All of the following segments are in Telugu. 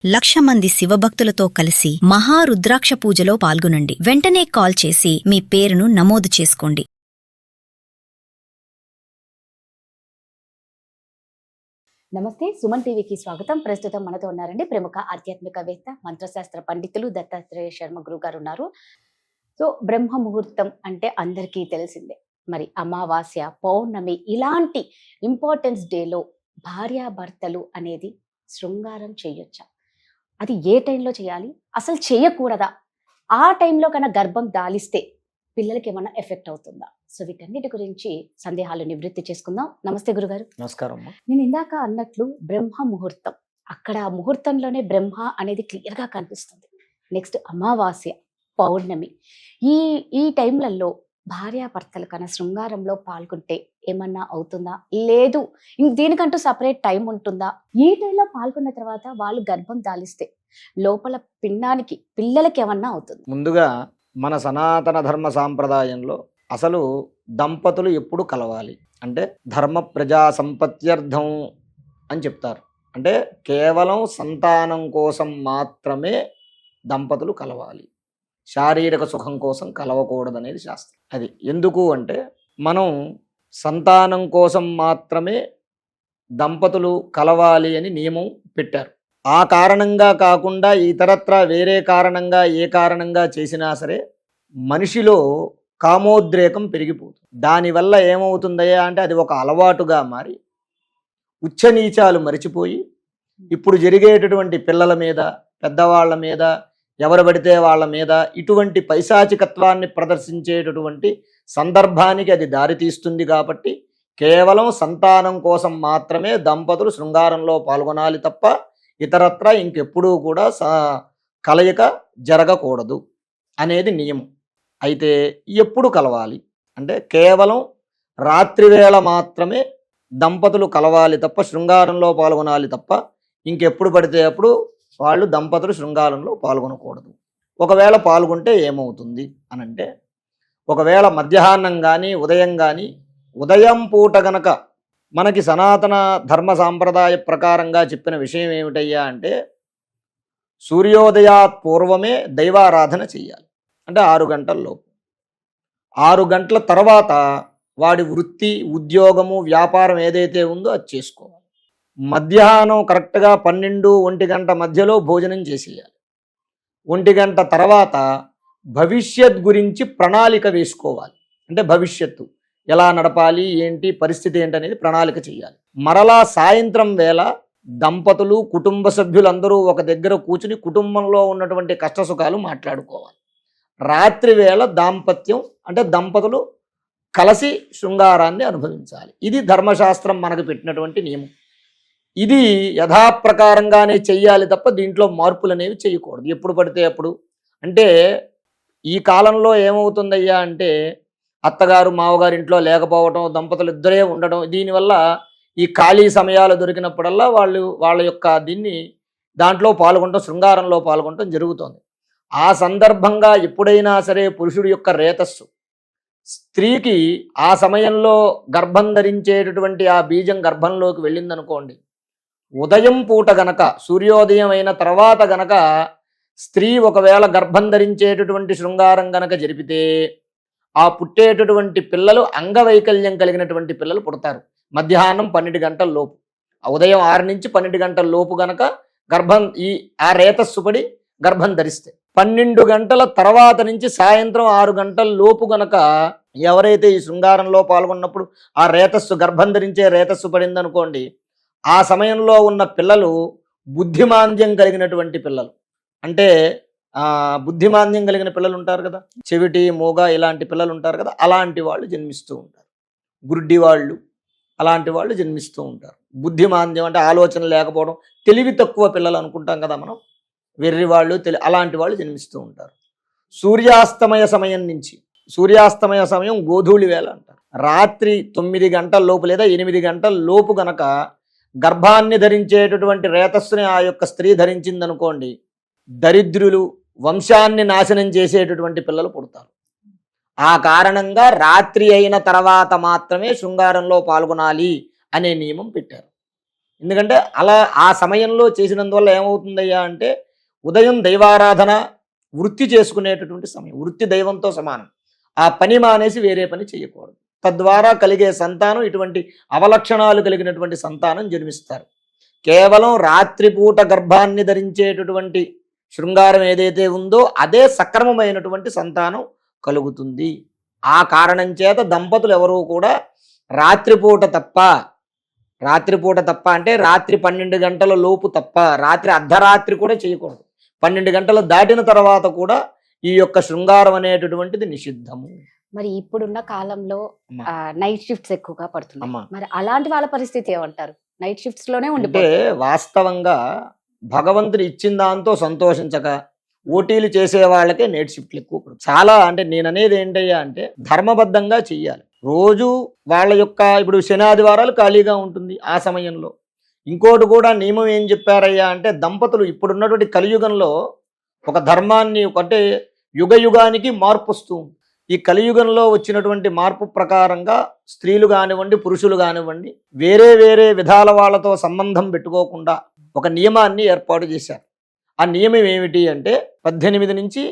1,00,000 మంది శివభక్తులతో కలిసి మహారుద్రాక్ష పూజలో పాల్గొనండి. వెంటనే కాల్ చేసి మీ పేరును నమోదు చేసుకోండి. నమస్తే, సుమన్ టీవీకి స్వాగతం. ప్రస్తుతం మనతో ఉన్నారండి ప్రముఖ ఆధ్యాత్మికవేత్త, మంత్రశాస్త్ర పండితులు దత్తాత్రేయ శర్మ గురువు గారు ఉన్నారు. సో బ్రహ్మ ముహూర్తం అంటే అందరికీ తెలిసిందే. మరి అమావాస్య, పౌర్ణమి ఇలాంటి ఇంపార్టెన్స్ డేలో భార్యాభర్తలు అనేది శృంగారం చేయొచ్చా? అది ఏ టైంలో చేయాలి, అసలు చేయకూడదా? ఆ టైంలో కన్నా గర్భం దాలిస్తే పిల్లలకి ఏమైనా ఎఫెక్ట్ అవుతుందా? సో వీటన్నిటి గురించి సందేహాలు నివృత్తి చేసుకుందాం. నమస్తే గురుగారు. నమస్కారం. నేను ఇందాక అన్నట్లు బ్రహ్మ ముహూర్తం, అక్కడ ముహూర్తంలోనే బ్రహ్మ అనేది క్లియర్గా కనిపిస్తుంది. నెక్స్ట్ అమావాస్య, పౌర్ణమి, ఈ ఈ టైంలలో భార్యాభర్తల కన్నా శృంగారంలో పాల్గొంటే ఏమన్నా అవుతుందా, లేదు దీనికంటూ సపరేట్ టైం ఉంటుందా? ఈ టైంలో పాల్గొన్న తర్వాత వాళ్ళు గర్భం దాలిస్తే లోపల పిండానికి పిల్లలకి ఏమన్నా అవుతుంది? ముందుగా మన సనాతన ధర్మ సాంప్రదాయంలో అసలు దంపతులు ఎప్పుడు కలవాలి అంటే ధర్మ ప్రజా సంపత్త్యర్థం అని చెప్తారు. అంటే కేవలం సంతానం కోసం మాత్రమే దంపతులు కలవాలి, శారీరక సుఖం కోసం కలవకూడదనేది శాస్త్రం. అది ఎందుకు అంటే మనం సంతానం కోసం మాత్రమే దంపతులు కలవాలి అని నియమం పెట్టారు. ఆ కారణంగా కాకుండా ఇతరత్ర వేరే కారణంగా ఏ కారణంగా చేసినా సరే మనిషిలో కామోద్రేకం పెరిగిపోతుంది. దానివల్ల ఏమవుతుందయ్యా అంటే అది ఒక అలవాటుగా మారి ఉచ్చనీచాలు మరిచిపోయి ఇప్పుడు జరిగేటటువంటి పిల్లల మీద, పెద్దవాళ్ళ మీద, ఎవరు పడితే వాళ్ళ మీద ఇటువంటి పైశాచికత్వాన్ని ప్రదర్శించేటటువంటి సందర్భానికి అది దారితీస్తుంది. కాబట్టి కేవలం సంతానం కోసం మాత్రమే దంపతులు శృంగారంలో పాల్గొనాలి తప్ప ఇతరత్ర ఇంకెప్పుడూ కూడా కలయిక జరగకూడదు అనేది నియమం. అయితే ఎప్పుడు కలవాలి అంటే కేవలం రాత్రివేళ మాత్రమే దంపతులు కలవాలి తప్ప శృంగారంలో పాల్గొనాలి తప్ప ఇంకెప్పుడు పడితే అప్పుడు వాళ్ళు దంపతులు శృంగారంలో పాల్గొనకూడదు. ఒకవేళ పాల్గొంటే ఏమవుతుంది అనంటే ఒకవేళ మధ్యాహ్నం కానీ ఉదయం కానీ, ఉదయం పూట గనక మనకి సనాతన ధర్మ సాంప్రదాయ ప్రకారంగా చెప్పిన విషయం ఏమిటయ్యా అంటే సూర్యోదయాత్ పూర్వమే దైవారాధన చెయ్యాలి. అంటే 6 గంటల్లోపు. 6 గంటల తర్వాత వాడి వృత్తి, ఉద్యోగము, వ్యాపారం ఏదైతే ఉందో అది చేసుకోవాలి. మధ్యాహ్నం కరెక్ట్గా 12-1 గంట మధ్యలో భోజనం చేసేయాలి. 1 గంట తర్వాత భవిష్యత్ గురించి ప్రణాళిక వేసుకోవాలి. అంటే భవిష్యత్తు ఎలా నడపాలి, ఏంటి పరిస్థితి ఏంటనేది ప్రణాళిక చేయాలి. మరలా సాయంత్రం వేళ దంపతులు, కుటుంబ సభ్యులందరూ ఒక దగ్గర కూర్చుని కుటుంబంలో ఉన్నటువంటి కష్టసుఖాలు మాట్లాడుకోవాలి. రాత్రి వేళ దాంపత్యం అంటే దంపతులు కలిసి శృంగారాన్ని అనుభవించాలి. ఇది ధర్మశాస్త్రం మనకు పెట్టినటువంటి నియమం. ఇది యథాప్రకారంగానే చెయ్యాలి తప్ప దీంట్లో మార్పులు అనేవి చేయకూడదు ఎప్పుడు పడితే అప్పుడు. అంటే ఈ కాలంలో ఏమవుతుందయ్యా అంటే అత్తగారు మావగారు ఇంట్లో లేకపోవడం, దంపతులు ఇద్దరే ఉండడం, దీనివల్ల ఈ ఖాళీ సమయాలు దొరికినప్పుడల్లా వాళ్ళ యొక్క దాంట్లో పాల్గొనడం, శృంగారంలో పాల్గొనడం జరుగుతుంది. ఆ సందర్భంగా ఎప్పుడైనా సరే పురుషుడి యొక్క రేతస్సు స్త్రీకి ఆ సమయంలో గర్భం ధరించేటటువంటి ఆ బీజం గర్భంలోకి వెళ్ళిందనుకోండి, ఉదయం పూట గనక సూర్యోదయం అయిన తర్వాత గనక స్త్రీ ఒకవేళ గర్భం ధరించేటటువంటి శృంగారం గనక జరిపితే ఆ పుట్టేటటువంటి పిల్లలు అంగవైకల్యం కలిగినటువంటి పిల్లలు పుడతారు. మధ్యాహ్నం 12 గంటల లోపు, ఉదయం 6 నుంచి 12 గంటల లోపు గనక గర్భం ఆ రేతస్సు పడి గర్భం ధరిస్తే, 12 గంటల తర్వాత నుంచి సాయంత్రం 6 గంటల లోపు గనక ఎవరైతే ఈ శృంగారంలో పాల్గొన్నప్పుడు ఆ రేతస్సు గర్భం ధరించే రేతస్సు పడిందనుకోండి, ఆ సమయంలో ఉన్న పిల్లలు బుద్ధిమాంద్యం కలిగినటువంటి పిల్లలు. అంటే బుద్ధిమాంద్యం కలిగిన పిల్లలు ఉంటారు కదా, చెవిటి, మూగ ఇలాంటి పిల్లలు ఉంటారు కదా, అలాంటి వాళ్ళు జన్మిస్తూ ఉంటారు. గుడ్డి వాళ్ళు అలాంటి వాళ్ళు జన్మిస్తూ ఉంటారు. బుద్ధిమాంద్యం అంటే ఆలోచన లేకపోవడం, తెలివి తక్కువ పిల్లలు అనుకుంటాం కదా మనం, వెర్రి వాళ్ళు, అలాంటి వాళ్ళు జన్మిస్తూ ఉంటారు. సూర్యాస్తమయ సమయం నుంచి, సూర్యాస్తమయ సమయం గోధూళి వేళ అంటారు, రాత్రి 9 గంటల లోపు లేదా 8 గంటల లోపు గనక గర్భాన్ని ధరించేటటువంటి రేతస్సుని ఆ యొక్క స్త్రీ ధరించిందనుకోండి, దరిద్రులు, వంశాన్ని నాశనం చేసేటటువంటి పిల్లలు పుడతారు. ఆ కారణంగా రాత్రి అయిన తర్వాత మాత్రమే శృంగారంలో పాల్గొనాలి అనే నియమం పెట్టారు. ఎందుకంటే అలా ఆ సమయంలో చేసినందువల్ల ఏమవుతుందయ్యా అంటే ఉదయం దైవారాధన వృత్తి చేసుకునేటటువంటి సమయం, వృత్తి దైవంతో సమానం. ఆ పని మానేసి వేరే పని చేయకూడదు. తద్వారా కలిగే సంతానం ఇటువంటి అవలక్షణాలు కలిగినటువంటి సంతానం జన్మిస్తారు. కేవలం రాత్రిపూట గర్భాన్ని ధరించేటటువంటి శృంగారం ఏదైతే ఉందో అదే సక్రమమైనటువంటి సంతానం కలుగుతుంది. ఆ కారణం చేత దంపతులు ఎవరూ కూడా రాత్రిపూట తప్ప అంటే రాత్రి 12 గంటల లోపు తప్ప, రాత్రి అర్ధరాత్రి కూడా చేయకూడదు. 12 గంటలు దాటిన తర్వాత కూడా ఈ యొక్క శృంగారం అనేటటువంటిది నిషిద్ధము. మరి ఇప్పుడున్న కాలంలో అమ్మా. నైట్ షిఫ్ట్స్ ఎక్కువగా పడుతున్నాయి. అమ్మా. మరి అలాంటి వాళ్ళ పరిస్థితి ఏమంటారు? నైట్ షిఫ్ట్స్ లోనే అంటే ఉండిపోతారు. వాస్తవంగా భగవంతుడు ఇచ్చిన దాంతో సంతోషించక ఓటీలు చేసే వాళ్ళకే నైట్ షిఫ్ట్లు ఎక్కువ పడుతుంది. చాలా అంటే నేను అనేది ఏంటయ్యా అంటే ధర్మబద్ధంగా చెయ్యాలి. రోజు వాళ్ళ యొక్క ఇప్పుడు శనాదివారాలు ఖాళీగా ఉంటుంది ఆ సమయంలో. ఇంకోటి కూడా నియమం ఏం చెప్పారయ్యా అంటే దంపతులు ఇప్పుడున్నటువంటి కలియుగంలో ఒక ధర్మాన్ని అంటే యుగ యుగానికి మార్పు వస్తూ ఉంది. ఈ కలియుగంలో వచ్చినటువంటి మార్పు ప్రకారంగా స్త్రీలు కానివ్వండి పురుషులు కానివ్వండి వేరే వేరే విధాల వాళ్ళతో సంబంధం పెట్టుకోకుండా ఒక నియమాన్ని ఏర్పాటు చేశారు. ఆ నియమం ఏమిటి అంటే 18 నుంచి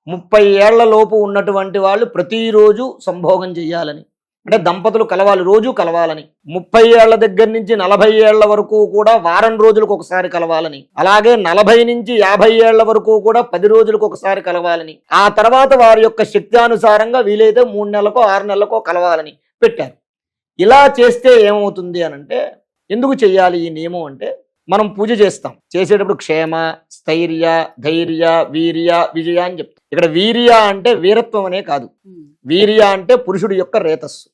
30 ఏళ్ల లోపు ఉన్నటువంటి వాళ్ళు ప్రతిరోజు సంభోగం చేయాలని, అంటే దంపతులు కలవాలి, రోజు కలవాలని. 30 ఏళ్ల దగ్గర నుంచి 40 ఏళ్ల వరకు కూడా వారం రోజులకు ఒకసారి కలవాలని, అలాగే 40 నుంచి 50 ఏళ్ల వరకు కూడా 10 రోజులకు ఒకసారి కలవాలని, ఆ తర్వాత వారి యొక్క శక్త్యానుసారంగా వీలైతే 3 నెలలకో 6 నెలలకో కలవాలని పెట్టారు. ఇలా చేస్తే ఏమవుతుంది అనంటే, ఎందుకు చెయ్యాలి ఈ నియమం అంటే, మనం పూజ చేస్తాం, చేసేటప్పుడు క్షేమ స్థైర్య ధైర్య వీర్య విజయ అని చెప్తాం. ఇక్కడ వీర్య అంటే వీరత్వం అనే కాదు, వీర్య అంటే పురుషుడి యొక్క రేతస్సు.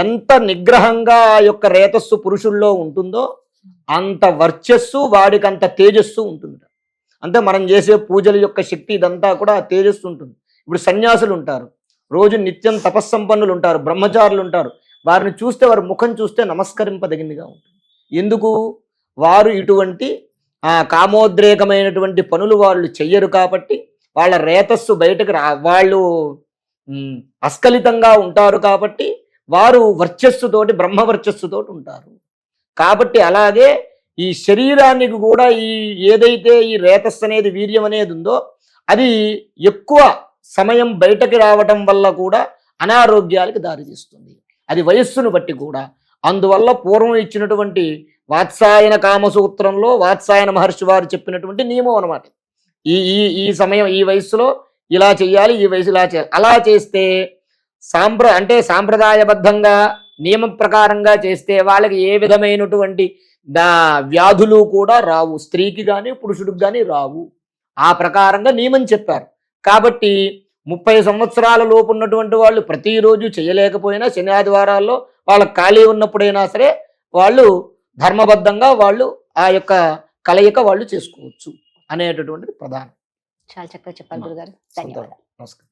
ఎంత నిగ్రహంగా ఆ యొక్క రేతస్సు పురుషుల్లో ఉంటుందో అంత వర్చస్సు వాడికి అంత తేజస్సు ఉంటుంది. అంటే మనం చేసే పూజల యొక్క శక్తి ఇదంతా కూడా ఆ తేజస్సు ఉంటుంది. ఇప్పుడు సన్యాసులు ఉంటారు, రోజు నిత్యం తపస్సంపన్నులు ఉంటారు, బ్రహ్మచారులు ఉంటారు. వారిని చూస్తే వారి ముఖం చూస్తే నమస్కరింపదగినగా ఉంటుంది. ఎందుకు? వారు ఇటువంటి కామోద్రేకమైనటువంటి పనులు వాళ్ళు చెయ్యరు కాబట్టి వాళ్ళ రేతస్సు బయటకు వాళ్ళు అస్కలితంగా ఉంటారు కాబట్టి వారు వర్చస్సుతోటి బ్రహ్మవర్చస్సుతోటి ఉంటారు. కాబట్టి అలాగే ఈ శరీరానికి కూడా ఏదైతే ఈ రేతస్సు అనేది వీర్యం అనేది ఉందో అది ఎక్కువ సమయం బయటకు రావటం వల్ల కూడా అనారోగ్యాలకు దారితీస్తుంది. అది వయస్సును బట్టి కూడా. అందువల్ల పూర్వం ఇచ్చినటువంటి వాత్సాయన కామసూత్రంలో వాత్సాయన మహర్షి వారు చెప్పినటువంటి నియమం అనమాట. ఈ సమయం ఈ వయస్సులో ఇలా చెయ్యాలి, ఈ వయసు ఇలా చేయాలి. అలా చేస్తే అంటే సాంప్రదాయబద్ధంగా నియమ ప్రకారంగా చేస్తే వాళ్ళకి ఏ విధమైనటువంటి వ్యాధులు కూడా రావు, స్త్రీకి కానీ పురుషుడికి కానీ రావు. ఆ ప్రకారంగా నియమం చెప్పారు. కాబట్టి 30 సంవత్సరాల లోపు ఉన్నటువంటి వాళ్ళు ప్రతిరోజు చేయలేకపోయినా శని ఆదివారాల్లో వాళ్ళకి ఖాళీ ఉన్నప్పుడైనా సరే వాళ్ళు ధర్మబద్ధంగా వాళ్ళు ఆ యొక్క కలయిక వాళ్ళు చేసుకోవచ్చు అనేటటువంటిది ప్రధానం. చాలా చక్కగా చెప్పారు గురుగారు. ధన్యవాదాలు. నమస్కారం.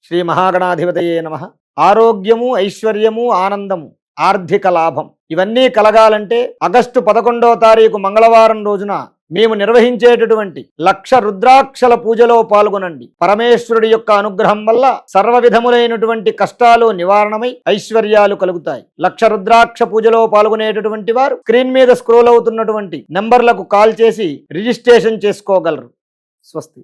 శ్రీ మహాగణాధిపతయే నమః. ఆరోగ్యము, ఐశ్వర్యము, ఆనందము, ఆర్థిక లాభం ఇవన్నీ కలగాలంటే ఆగస్టు 11వ తారీఖు మంగళవారం రోజున మేము నిర్వహించేటటువంటి 1,00,000 రుద్రాక్షల పూజలో పాల్గొనండి. పరమేశ్వరుడి యొక్క అనుగ్రహం వల్ల సర్వ విధములైనటువంటి కష్టాలు నివారణమై ఐశ్వర్యాలు కలుగుతాయి. 1,00,000 రుద్రాక్ష పూజలో పాల్గొనేటటువంటి వారు స్క్రీన్ మీద స్క్రోల్ అవుతున్నటువంటి నంబర్లకు కాల్ చేసి రిజిస్ట్రేషన్ చేసుకోగలరు. స్వస్తి.